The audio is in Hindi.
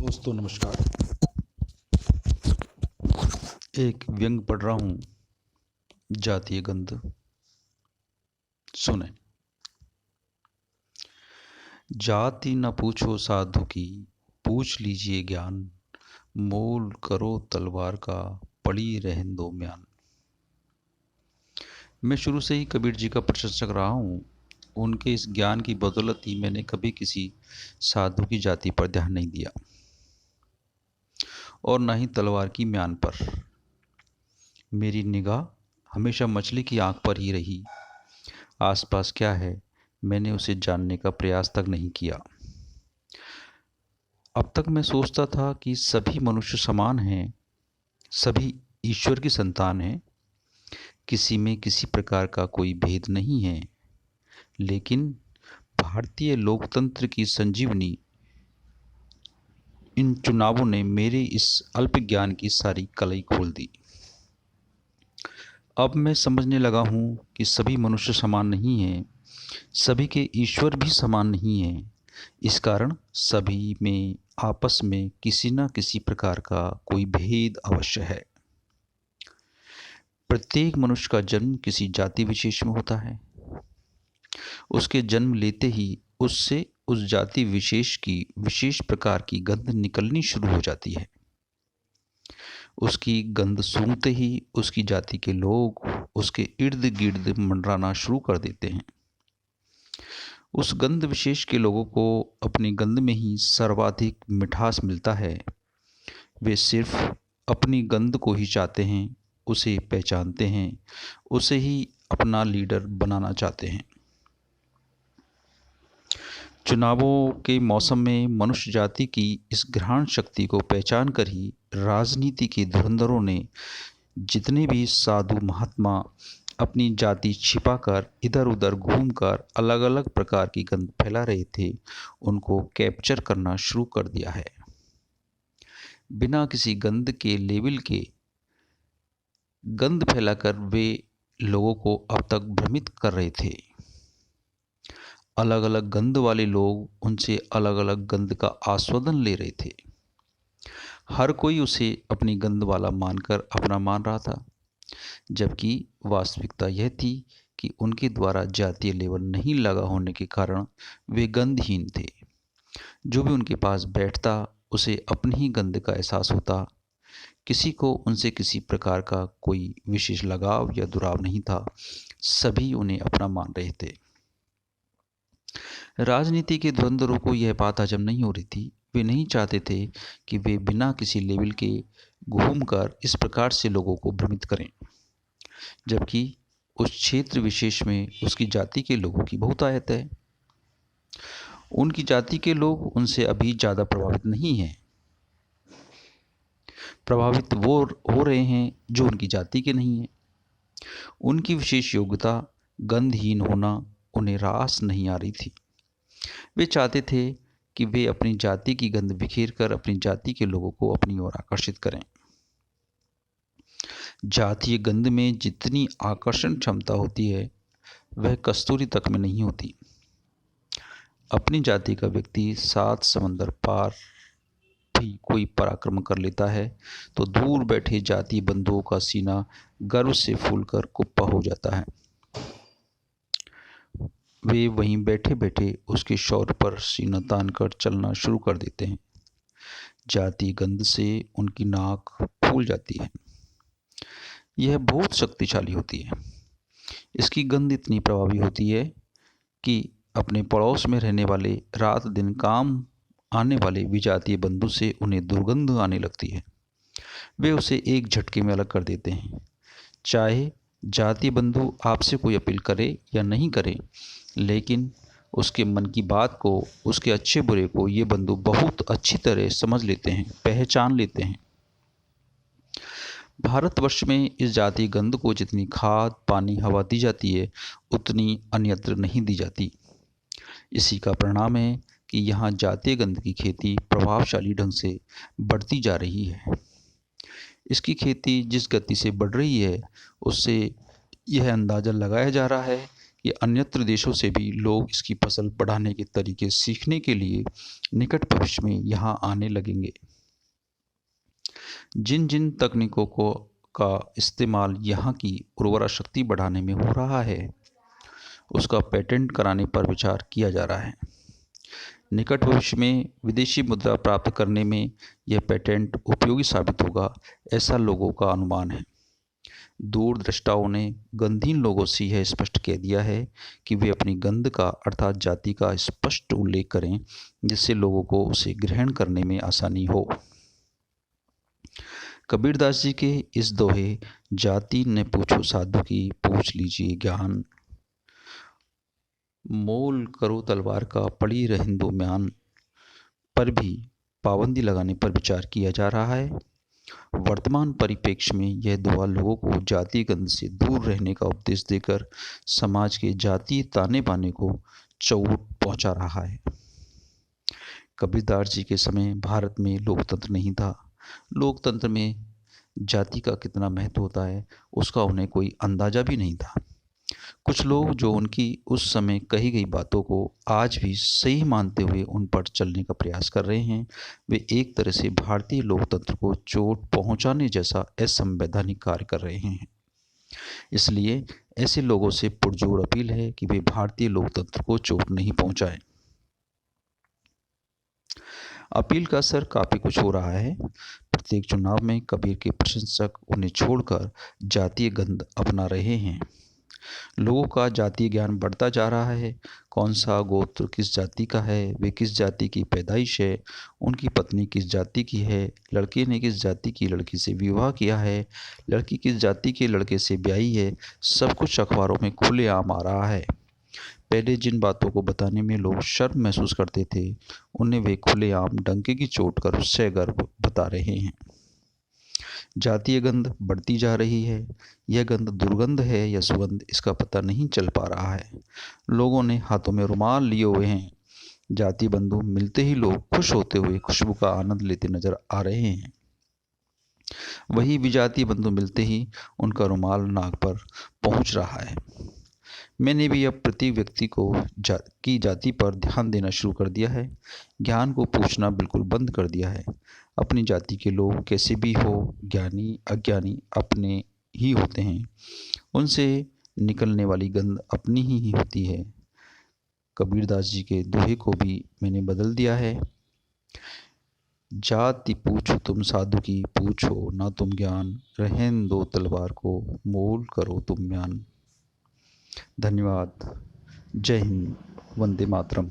दोस्तों नमस्कार। एक व्यंग पढ़ रहा हूँ, जातीय गंध। सुने। जाति न पूछो साधु की, पूछ लीजिए ज्ञान। मोल करो तलवार का, पड़ी रहन दो म्यान। मैं शुरू से ही कबीर जी का प्रशंसक रहा हूँ। उनके इस ज्ञान की बदौलत ही मैंने कभी किसी साधु की जाति पर ध्यान नहीं दिया और न ही तलवार की म्यान पर। मेरी निगाह हमेशा मछली की आंख पर ही रही। आसपास क्या है, मैंने उसे जानने का प्रयास तक नहीं किया। अब तक मैं सोचता था कि सभी मनुष्य समान हैं, सभी ईश्वर की संतान हैं, किसी में किसी प्रकार का कोई भेद नहीं है। लेकिन भारतीय लोकतंत्र की संजीवनी इन चुनावों ने मेरे इस अल्प ज्ञान की सारी कलई खोल दी। अब मैं समझने लगा हूँ कि सभी मनुष्य समान नहीं हैं, सभी के ईश्वर भी समान नहीं हैं। इस कारण सभी में आपस में किसी न किसी प्रकार का कोई भेद अवश्य है। प्रत्येक मनुष्य का जन्म किसी जाति विशेष में होता है। उसके जन्म लेते ही उससे उस जाति विशेष की विशेष प्रकार की गंध निकलनी शुरू हो जाती है। उसकी गंध सूंघते ही उसकी जाति के लोग उसके इर्द गिर्द मंडराना शुरू कर देते हैं। उस गंध विशेष के लोगों को अपनी गंध में ही सर्वाधिक मिठास मिलता है। वे सिर्फ अपनी गंध को ही चाहते हैं, उसे पहचानते हैं, उसे ही अपना लीडर बनाना चाहते हैं। चुनावों के मौसम में मनुष्य जाति की इस घ्राण शक्ति को पहचान कर ही राजनीति के धुरंधरों ने जितने भी साधु महात्मा अपनी जाति छिपाकर इधर उधर घूमकर अलग अलग प्रकार की गंध फैला रहे थे, उनको कैप्चर करना शुरू कर दिया है। बिना किसी गंध के लेवल के गंध फैलाकर वे लोगों को अब तक भ्रमित कर रहे थे। अलग अलग गंध वाले लोग उनसे अलग अलग गंध का आस्वादन ले रहे थे। हर कोई उसे अपनी गंध वाला मानकर अपना मान रहा था, जबकि वास्तविकता यह थी कि उनके द्वारा जातीय लेवल नहीं लगा होने के कारण वे गंधहीन थे। जो भी उनके पास बैठता उसे अपनी ही गंध का एहसास होता। किसी को उनसे किसी प्रकार का कोई विशेष लगाव या दुराव नहीं था। सभी उन्हें अपना मान रहे थे। राजनीति के धुरंधरों को यह बात हजम नहीं हो रही थी। वे नहीं चाहते थे कि वे बिना किसी लेवल के घूमकर इस प्रकार से लोगों को भ्रमित करें, जबकि उस क्षेत्र विशेष में उसकी जाति के लोगों की बहुतायत है। उनकी जाति के लोग उनसे अभी ज़्यादा प्रभावित नहीं हैं। प्रभावित वो हो रहे हैं जो उनकी जाति के नहीं हैं। उनकी विशेष योग्यता गंधहीन होना उन्हें रास नहीं आ रही थी। वे चाहते थे कि वे अपनी जाति की गंध बिखेर कर अपनी जाति के लोगों को अपनी ओर आकर्षित करें। जातीय गंध में जितनी आकर्षण क्षमता होती है वह कस्तूरी तक में नहीं होती। अपनी जाति का व्यक्ति 7 समंदर पार भी कोई पराक्रम कर लेता है तो दूर बैठे जातीय बंधुओं का सीना गर्व से फूलकर कुप्पा हो जाता है। वे वहीं बैठे बैठे उसके शौर्य पर सीना तान कर चलना शुरू कर देते हैं। जाति गंध से उनकी नाक फूल जाती है। यह बहुत शक्तिशाली होती है। इसकी गंध इतनी प्रभावी होती है कि अपने पड़ोस में रहने वाले रात दिन काम आने वाले विजातीय बंधु से उन्हें दुर्गंध आने लगती है। वे उसे एक झटके में अलग कर देते हैं। चाहे जातीय बंधु आपसे कोई अपील करे या नहीं करे, लेकिन उसके मन की बात को, उसके अच्छे बुरे को ये बंधु बहुत अच्छी तरह समझ लेते हैं, पहचान लेते हैं। भारतवर्ष में इस जातीय गंध को जितनी खाद पानी हवा दी जाती है उतनी अन्यत्र नहीं दी जाती। इसी का परिणाम है कि यहाँ जातीय गंध की खेती प्रभावशाली ढंग से बढ़ती जा रही है। इसकी खेती जिस गति से बढ़ रही है उससे यह अंदाज़ा लगाया जा रहा है कि अन्यत्र देशों से भी लोग इसकी फसल बढ़ाने के तरीके सीखने के लिए निकट भविष्य में यहाँ आने लगेंगे। जिन जिन तकनीकों को का इस्तेमाल यहाँ की उर्वरा शक्ति बढ़ाने में हो रहा है, उसका पेटेंट कराने पर विचार किया जा रहा है। निकट भविष्य में विदेशी मुद्रा प्राप्त करने में यह पेटेंट उपयोगी साबित होगा, ऐसा लोगों का अनुमान है। दूरदृष्टाओं ने गंधहीन लोगों से यह स्पष्ट कह दिया है कि वे अपनी गंध का अर्थात जाति का स्पष्ट उल्लेख करें, जिससे लोगों को उसे ग्रहण करने में आसानी हो। कबीरदास जी के इस दोहे, जाति ने पूछो साधु की, पूछ लीजिए ज्ञान, मोल करो तलवार का, पड़ी रहिंदो म्यान, पर भी पाबंदी लगाने पर विचार किया जा रहा है। वर्तमान परिप्रेक्ष्य में यह दोहा लोगों को जाति गंध से दूर रहने का उपदेश देकर समाज के जातीय ताने बाने को चोट पहुंचा रहा है। कबीरदास जी के समय भारत में लोकतंत्र नहीं था। लोकतंत्र में जाति का कितना महत्व होता है उसका उन्हें कोई अंदाजा भी नहीं था। कुछ लोग जो उनकी उस समय कही गई बातों को आज भी सही मानते हुए उन पर चलने का प्रयास कर रहे हैं, वे एक तरह से भारतीय लोकतंत्र को चोट पहुंचाने जैसा असंवैधानिक कार्य कर रहे हैं। इसलिए ऐसे लोगों से पुरजोर अपील है कि वे भारतीय लोकतंत्र को चोट नहीं पहुंचाएं। अपील का असर काफ़ी कुछ हो रहा है। प्रत्येक चुनाव में कबीर के प्रशंसक उन्हें छोड़कर जातीय गंध अपना रहे हैं। लोगों का जातीय ज्ञान बढ़ता जा रहा है। कौन सा गोत्र किस जाति का है, वे किस जाति की पैदाइश है, उनकी पत्नी किस जाति की है, लड़के ने किस जाति की लड़की से विवाह किया है, लड़की किस जाति के लड़के से ब्याही है, सब कुछ अखबारों में खुलेआम आ रहा है। पहले जिन बातों को बताने में लोग शर्म महसूस करते थे, उन्हें वे खुलेआम डंके की चोट कर उससे गर्व बता रहे हैं। जातीय गंध बढ़ती जा रही है। यह गंध दुर्गंध है या सुगंध, इसका पता नहीं चल पा रहा है। लोगों ने हाथों में रुमाल लिए हुए हैं। जाति बंधु मिलते ही लोग खुश होते हुए खुशबू का आनंद लेते नजर आ रहे हैं। वही विजातीय बंधु मिलते ही उनका रुमाल नाक पर पहुंच रहा है। मैंने भी अब प्रति व्यक्ति को की जाति पर ध्यान देना शुरू कर दिया है। ज्ञान को पूछना बिल्कुल बंद कर दिया है। अपनी जाति के लोग कैसे भी हो, ज्ञानी अज्ञानी अपने ही होते हैं। उनसे निकलने वाली गंध अपनी ही होती है। कबीरदास जी के दोहे को भी मैंने बदल दिया है। जाति पूछो तुम साधु की, पूछो ना तुम ज्ञान, रहन दो तलवार को, मोल करो तुम म्यान। धन्यवाद। जय हिंद। वंदे मातरम।